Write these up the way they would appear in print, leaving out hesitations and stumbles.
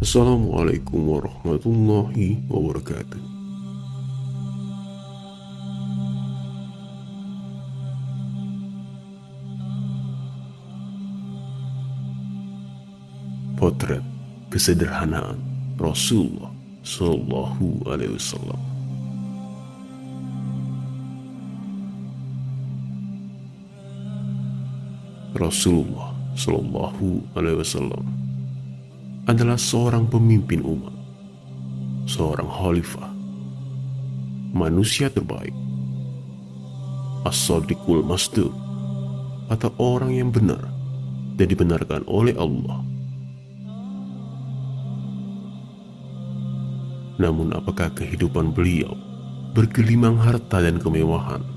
Assalamualaikum warahmatullahi wabarakatuh. Potret kesederhanaan Rasulullah Shallallahu Alaihi Wasallam. Rasulullah Shallallahu Alaihi Wasallam adalah seorang pemimpin umat, seorang khalifah, manusia terbaik, as-sadiqul masduq, atau orang yang benar dan dibenarkan oleh Allah. Namun apakah kehidupan beliau bergelimang harta dan kemewahan?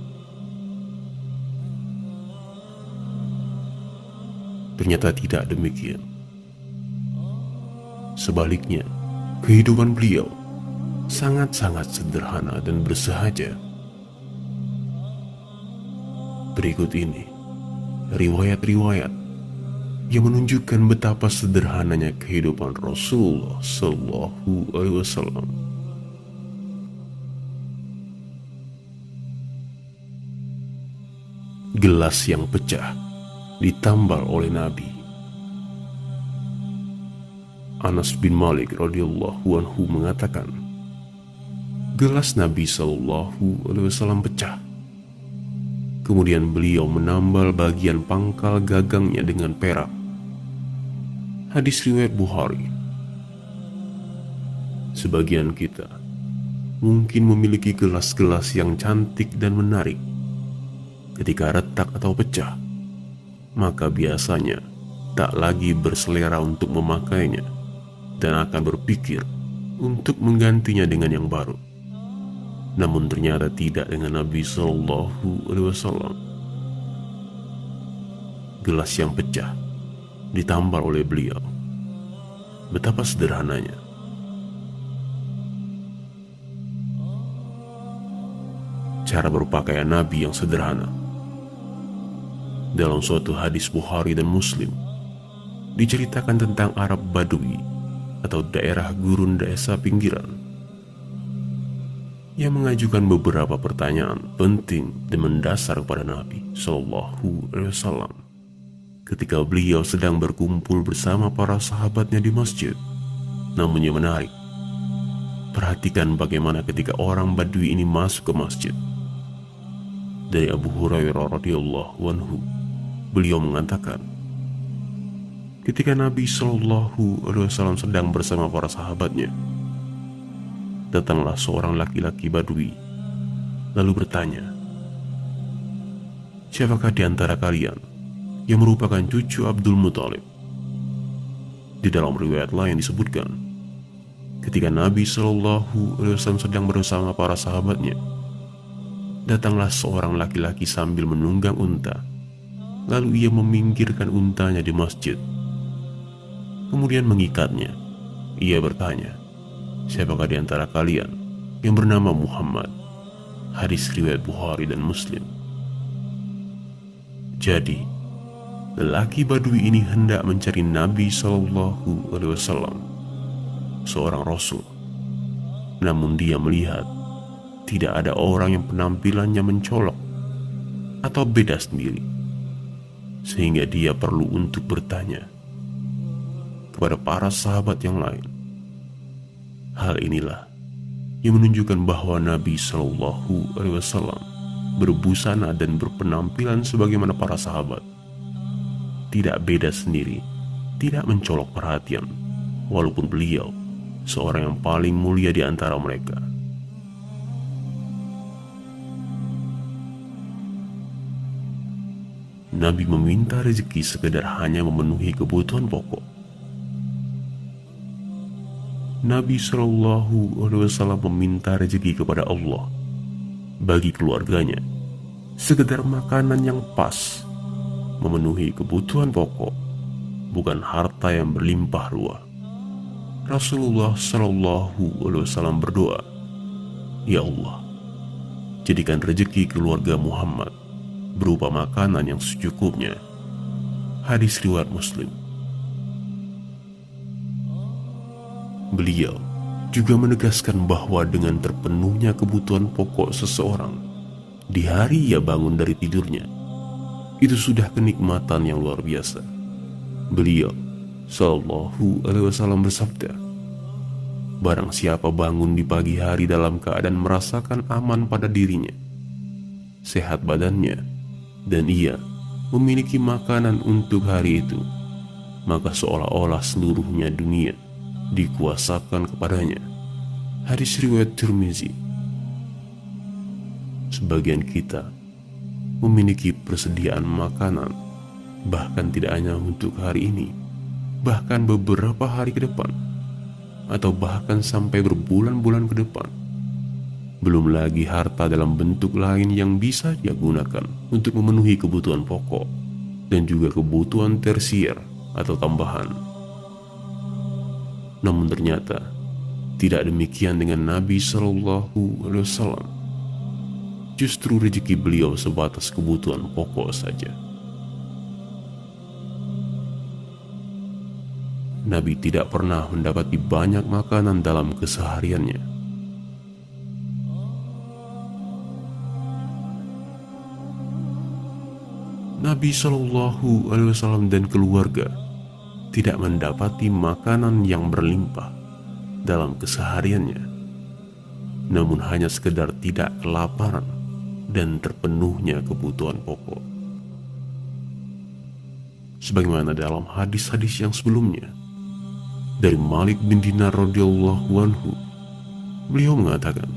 Ternyata tidak demikian. Sebaliknya, kehidupan beliau sangat-sangat sederhana dan bersahaja. Berikut ini riwayat-riwayat yang menunjukkan betapa sederhananya kehidupan Rasulullah Shallallahu Alaihi Wasallam. Gelas yang pecah ditambal oleh Nabi. Anas bin Malik radhiyallahu anhu mengatakan, gelas Nabi Shallallahu Alaihi Wasallam pecah. Kemudian beliau menambal bagian pangkal gagangnya dengan perak. Hadis riwayat Bukhari. Sebagian kita mungkin memiliki gelas-gelas yang cantik dan menarik. Ketika retak atau pecah, maka biasanya tak lagi berselera untuk memakainya dan akan berpikir untuk menggantinya dengan yang baru. Namun ternyata tidak dengan Nabi Shallallahu Alaihi Wasallam. Gelas yang pecah ditambal oleh beliau. Betapa sederhananya. Cara berpakaian Nabi yang sederhana. Dalam suatu hadis Bukhari dan Muslim, diceritakan tentang Arab Badui atau daerah gurun desa pinggiran yang mengajukan beberapa pertanyaan penting dan mendasar kepada Nabi Shallallahu Alaihi Wasallam ketika beliau sedang berkumpul bersama para sahabatnya di masjid. Namun yang menarik, perhatikan bagaimana ketika orang Badui ini masuk ke masjid. Dari Abu Hurairah radhiyallahu anhu, beliau mengatakan, ketika Nabi Shallallahu Alaihi Wasallam sedang bersama para sahabatnya, datanglah seorang laki-laki Badui, lalu bertanya, siapakah di antara kalian yang merupakan cucu Abdul Muthalib? Di dalam riwayat lain disebutkan, ketika Nabi Shallallahu Alaihi Wasallam sedang bersama para sahabatnya, datanglah seorang laki-laki sambil menunggang unta, lalu ia meminggirkan untanya di masjid, kemudian mengikatnya. Ia bertanya, siapakah di antara kalian yang bernama Muhammad? Hadis riwayat Bukhari dan Muslim. Jadi, lelaki Badui ini hendak mencari Nabi Shallallahu Alaihi Wasallam, seorang Rasul. Namun dia melihat tidak ada orang yang penampilannya mencolok atau beda sendiri, sehingga dia perlu untuk bertanya kepada para sahabat yang lain. Hal inilah yang menunjukkan bahwa Nabi Shallallahu Alaihi Wasallam berbusana dan berpenampilan sebagaimana para sahabat, tidak beda sendiri, tidak mencolok perhatian, walaupun beliau seorang yang paling mulia di antara mereka. Nabi meminta rezeki sekedar hanya memenuhi kebutuhan pokok. Nabi Shallallahu Alaihi Wasallam meminta rezeki kepada Allah bagi keluarganya, sekedar makanan yang pas, memenuhi kebutuhan pokok, bukan harta yang berlimpah ruah. Rasulullah Shallallahu Alaihi Wasallam berdoa, ya Allah, jadikan rezeki keluarga Muhammad berupa makanan yang secukupnya. Hadis riwayat Muslim. Beliau juga menegaskan bahwa dengan terpenuhnya kebutuhan pokok seseorang di hari ia bangun dari tidurnya, itu sudah kenikmatan yang luar biasa. Beliau Shallallahu Alaihi Wasallam bersabda, barang siapa bangun di pagi hari dalam keadaan merasakan aman pada dirinya, sehat badannya, dan ia memiliki makanan untuk hari itu, maka seolah-olah seluruhnya dunia dikuasakan kepadanya. Hadis riwayat Tirmizi. Sebagian kita memiliki persediaan makanan, bahkan tidak hanya untuk hari ini, bahkan beberapa hari ke depan, atau bahkan sampai berbulan-bulan ke depan. Belum lagi harta dalam bentuk lain yang bisa dia gunakan untuk memenuhi kebutuhan pokok dan juga kebutuhan tersier atau tambahan. Namun ternyata tidak demikian dengan Nabi Shallallahu Alaihi Wasallam. Justru rezeki beliau sebatas kebutuhan pokok saja. Nabi tidak pernah mendapati banyak makanan dalam kesehariannya. Nabi Shallallahu Alaihi Wasallam dan keluarga tidak mendapati makanan yang berlimpah dalam kesehariannya, namun hanya sekedar tidak kelaparan dan terpenuhnya kebutuhan pokok. Sebagaimana dalam hadis-hadis yang sebelumnya, dari Malik bin Dinar radhiyallahu anhu, beliau mengatakan,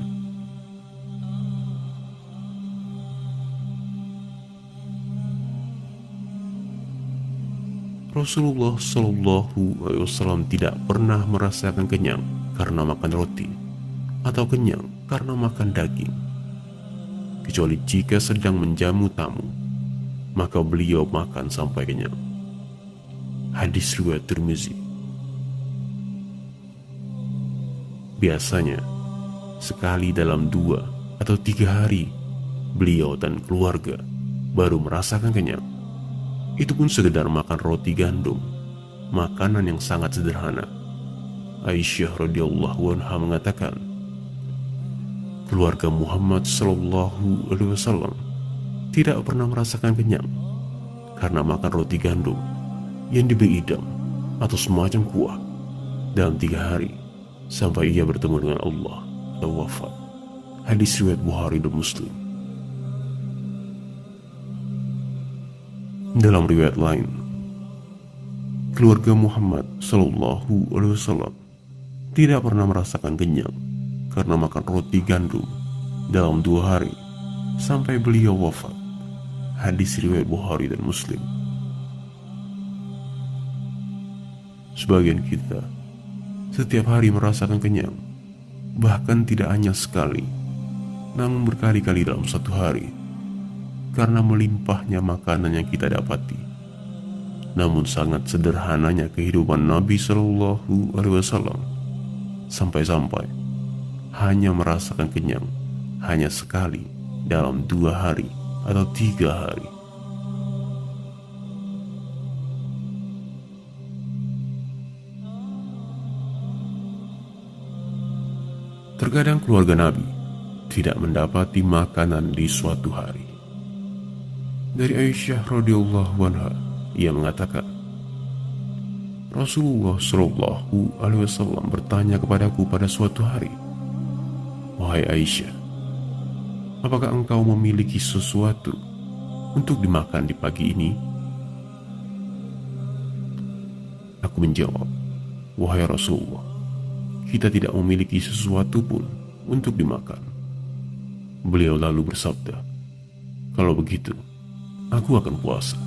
Rasulullah Shallallahu Alaihi Wasallam tidak pernah merasakan kenyang karena makan roti atau kenyang karena makan daging, kecuali jika sedang menjamu tamu, maka beliau makan sampai kenyang. Hadis riwayat Tirmizi. Biasanya sekali dalam 2 atau 3 hari beliau dan keluarga baru merasakan kenyang. Itu pun sekedar makan roti gandum, makanan yang sangat sederhana. Aisyah radhiyallahu anha mengatakan, keluarga Muhammad Shallallahu Alaihi Wasallam tidak pernah merasakan kenyang karena makan roti gandum yang diberi idam atau semacam kuah dalam 3 hari sampai ia bertemu dengan Allah dan wafat. Hadis riwayat Bukhari dan Muslim. Dalam riwayat lain, keluarga Muhammad Shallallahu Alaihi Wasallam tidak pernah merasakan kenyang karena makan roti gandum dalam 2 hari sampai beliau wafat. Hadis riwayat Bukhari dan Muslim. Sebagian kita setiap hari merasakan kenyang, bahkan tidak hanya sekali, namun berkali-kali dalam 1 hari, karena melimpahnya makanan yang kita dapati. Namun sangat sederhananya kehidupan Nabi Shallallahu Alaihi Wasallam, sampai-sampai hanya merasakan kenyang hanya sekali dalam 2 hari atau 3 hari. Terkadang keluarga Nabi tidak mendapati makanan di suatu hari. Dari Aisyah radhiyallahu anha, ia mengatakan, Rasulullah Shallallahu Alaihi Wasallam bertanya kepadaku pada suatu hari, wahai Aisyah, apakah engkau memiliki sesuatu untuk dimakan di pagi ini? Aku menjawab, wahai Rasulullah, kita tidak memiliki sesuatu pun untuk dimakan. Beliau lalu bersabda, kalau begitu, aku akan puasa.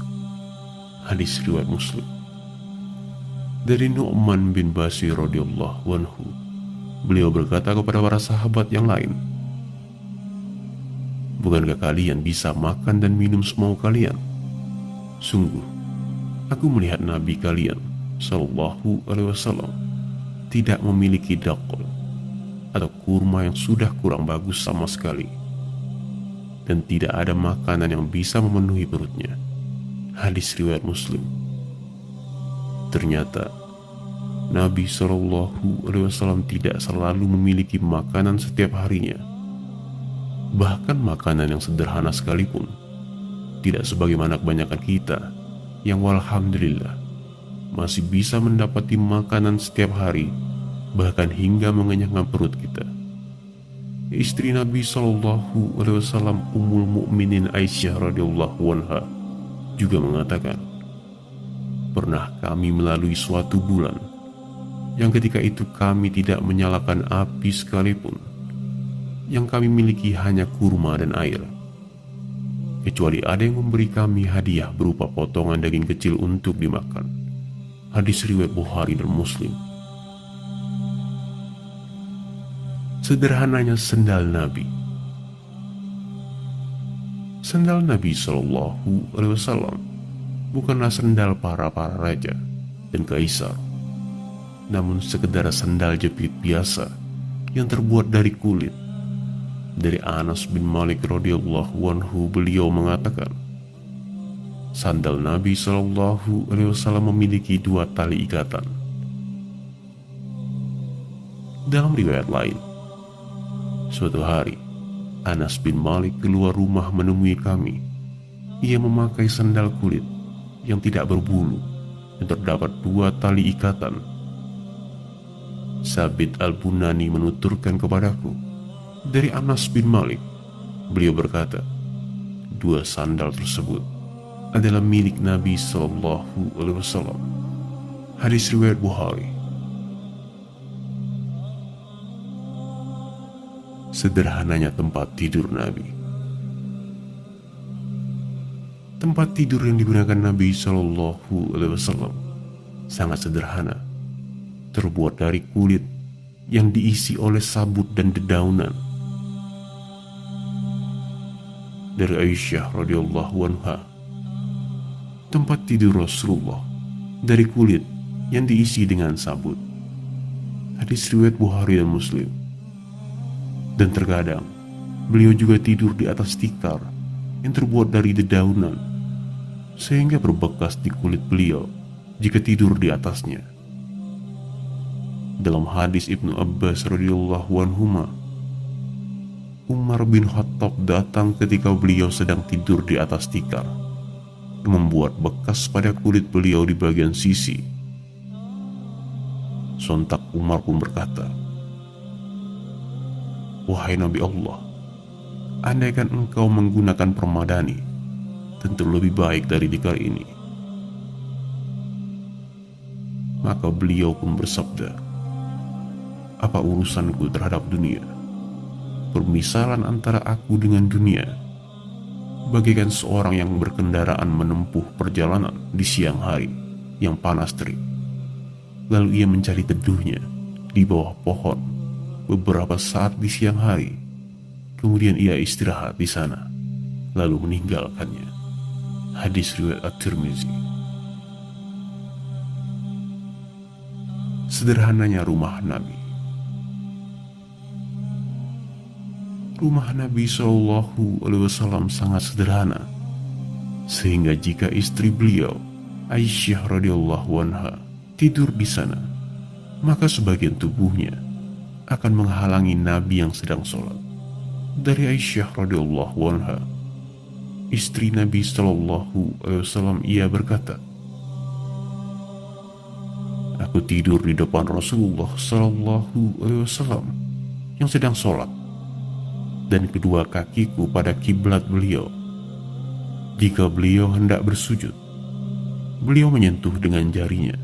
Hadis riwayat Muslim. Dari Nu'man bin Bashir radhiyallahu anhu, beliau berkata kepada para sahabat yang lain, bukankah kalian bisa makan dan minum semau kalian? Sungguh, aku melihat Nabi kalian Shallallahu Alaihi Wasallam tidak memiliki dakol atau kurma yang sudah kurang bagus sama sekali, dan tidak ada makanan yang bisa memenuhi perutnya. Hadis riwayat Muslim. Ternyata Nabi Shallallahu Alaihi Wasallam tidak selalu memiliki makanan setiap harinya. Bahkan makanan yang sederhana sekalipun, tidak sebagaimana kebanyakan kita yang walhamdulillah masih bisa mendapati makanan setiap hari, bahkan hingga mengenyangkan perut kita. Istri Nabi Shallallahu Alaihi Wasallam, Ummul Mukminin Aisyah radhiyallahu anha, juga mengatakan, pernah kami melalui suatu bulan yang ketika itu kami tidak menyalakan api sekalipun. Yang kami miliki hanya kurma dan air, kecuali ada yang memberi kami hadiah berupa potongan daging kecil untuk dimakan. Hadis riwayat Bukhari dan Muslim. Sederhananya sendal Nabi. Sendal Nabi Shallallahu Alaihi Wasallam bukanlah sendal para raja dan kaisar, namun sekedar sendal jepit biasa yang terbuat dari kulit. Dari Anas bin Malik radhiyallahu anhu, beliau mengatakan, sandal Nabi Shallallahu Alaihi Wasallam memiliki 2 tali ikatan. Dalam riwayat lain, suatu hari Anas bin Malik keluar rumah menemui kami. Ia memakai sandal kulit yang tidak berbulu dan terdapat 2 tali ikatan. Sabit Al-Bunani menuturkan kepadaku, dari Anas bin Malik, beliau berkata, 2 sandal tersebut adalah milik Nabi Shallallahu Alaihi Wasallam. Hadis riwayat Bukhari. Sederhananya tempat tidur Nabi. Tempat tidur yang digunakan Nabi Shallallahu Alaihi Wasallam sangat sederhana, terbuat dari kulit yang diisi oleh sabut dan dedaunan. Dari Aisyah radhiyallahu anha, tempat tidur Rasulullah dari kulit yang diisi dengan sabut. Hadis riwayat Bukhari dan Muslim. Dan terkadang beliau juga tidur di atas tikar yang terbuat dari dedaunan, sehingga berbekas di kulit beliau jika tidur di atasnya. Dalam hadis Ibnu Abbas radhiyallahu anhuma, Umar bin Khattab datang ketika beliau sedang tidur di atas tikar, membuat bekas pada kulit beliau di bagian sisi. Sontak Umar pun berkata, wahai Nabi Allah, andaikan engkau menggunakan permadani, tentu lebih baik dari tikar ini. Maka beliau pun bersabda, apa urusanku terhadap dunia? Permisalan antara aku dengan dunia bagaikan seorang yang berkendaraan menempuh perjalanan di siang hari yang panas terik. Lalu ia mencari teduhnya di bawah pohon beberapa saat di siang hari. Kemudian ia istirahat di sana, lalu meninggalkannya. Hadis riwayat At-Tirmizi. Sederhananya rumah Nabi. Rumah Nabi Shallallahu Alaihi Wasallam sangat sederhana, sehingga jika istri beliau Aisyah radhiyallahu anha tidur di sana, maka sebagian tubuhnya akan menghalangi Nabi yang sedang sholat. Dari Aisyah radhiyallahu anha, istri Nabi Shallallahu Alaihi Wasallam, ia berkata, aku tidur di depan Rasulullah Shallallahu Alaihi Wasallam yang sedang sholat, dan kedua kakiku pada kiblat beliau. Jika beliau hendak bersujud, beliau menyentuh dengan jarinya,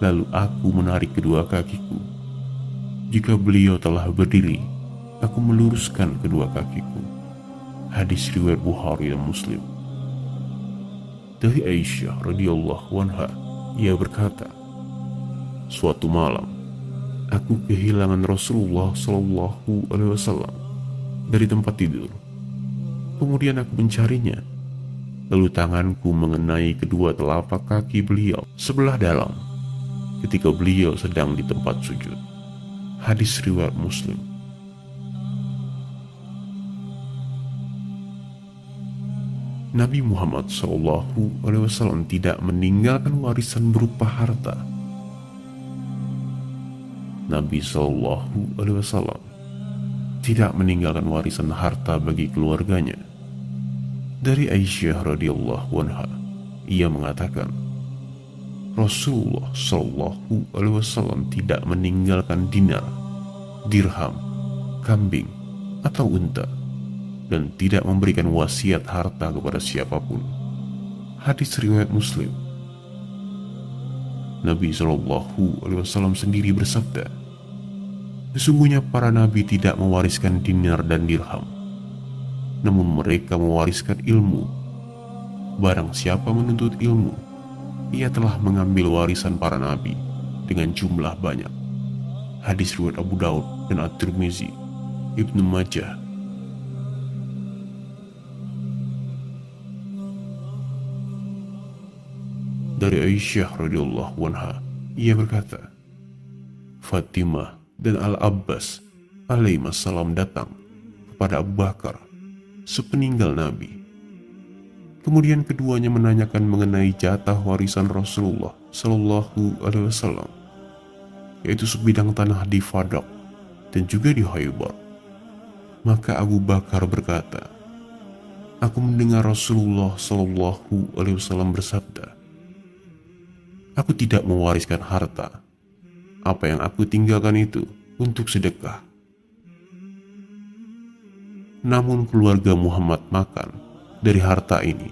lalu aku menarik kedua kakiku. Jika beliau telah berdiri, aku meluruskan kedua kakiku. Hadis riwayat Bukhari dan Muslim. Dari Aisyah radhiyallahu anha, ia berkata, suatu malam aku kehilangan Rasulullah Shallallahu Alaihi Wasallam dari tempat tidur. Kemudian aku mencarinya, lalu tanganku mengenai kedua telapak kaki beliau sebelah dalam ketika beliau sedang di tempat sujud. Hadis riwayat Muslim. Nabi Muhammad SAW tidak meninggalkan warisan berupa harta, Nabi Shallallahu Alaihi Wasallam tidak meninggalkan warisan harta bagi keluarganya. Dari Aisyah radhiyallahu anha, ia mengatakan, Rasulullah Shallallahu Alaihi Wasallam tidak meninggalkan dinar, dirham, kambing, atau unta, dan tidak memberikan wasiat harta kepada siapapun. Hadis riwayat Muslim. Nabi Shallallahu Alaihi Wasallam sendiri bersabda, sesungguhnya para nabi tidak mewariskan dinar dan dirham, namun mereka mewariskan ilmu. Barang siapa menuntut ilmu, ia telah mengambil warisan para nabi dengan jumlah banyak. Hadis riwayat Abu Daud dan At-Tirmizi, Ibnu Majah. Dari Aisyah radhiyallahu anha, ia berkata, Fatimah dan Al-Abbas alaihissalam datang kepada Abu Bakar sepeninggal Nabi. Kemudian keduanya menanyakan mengenai jatah warisan Rasulullah Shallallahu Alaihi Wasallam, yaitu sebidang tanah di Fadak dan juga di Khaybar. Maka Abu Bakar berkata, aku mendengar Rasulullah Shallallahu Alaihi Wasallam bersabda, aku tidak mewariskan harta. Apa yang aku tinggalkan itu untuk sedekah. Namun keluarga Muhammad makan dari harta ini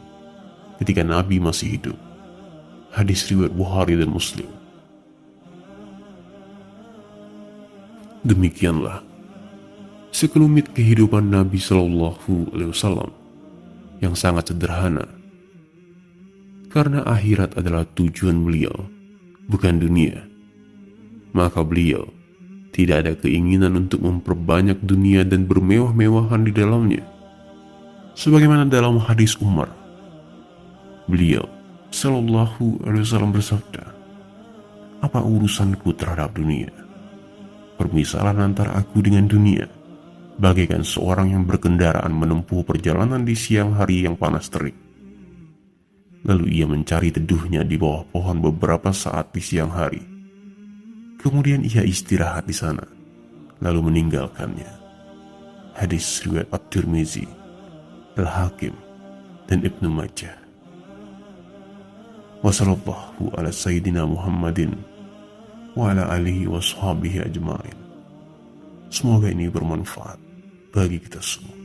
ketika Nabi masih hidup. Hadis riwayat Bukhari dan Muslim. Demikianlah sekelumit kehidupan Nabi Shallallahu Alaihi Wasallam yang sangat sederhana. Karena akhirat adalah tujuan beliau, bukan dunia, maka beliau tidak ada keinginan untuk memperbanyak dunia dan bermewah-mewahan di dalamnya. Sebagaimana dalam hadis Umar, beliau Shallallahu Alaihi Wasallam bersabda, apa urusanku terhadap dunia? Permisalan antara aku dengan dunia bagaikan seorang yang berkendaraan menempuh perjalanan di siang hari yang panas terik. Lalu ia mencari teduhnya di bawah pohon beberapa saat di siang hari. Kemudian ia istirahat di sana, lalu meninggalkannya. Hadis riwayat At-Tirmizi, Al-Hakim, dan Ibnu Majah. Wassallallahu ala Sayyidina Muhammadin wa ala alihi wa sahbihi ajma'in. Semoga ini bermanfaat bagi kita semua.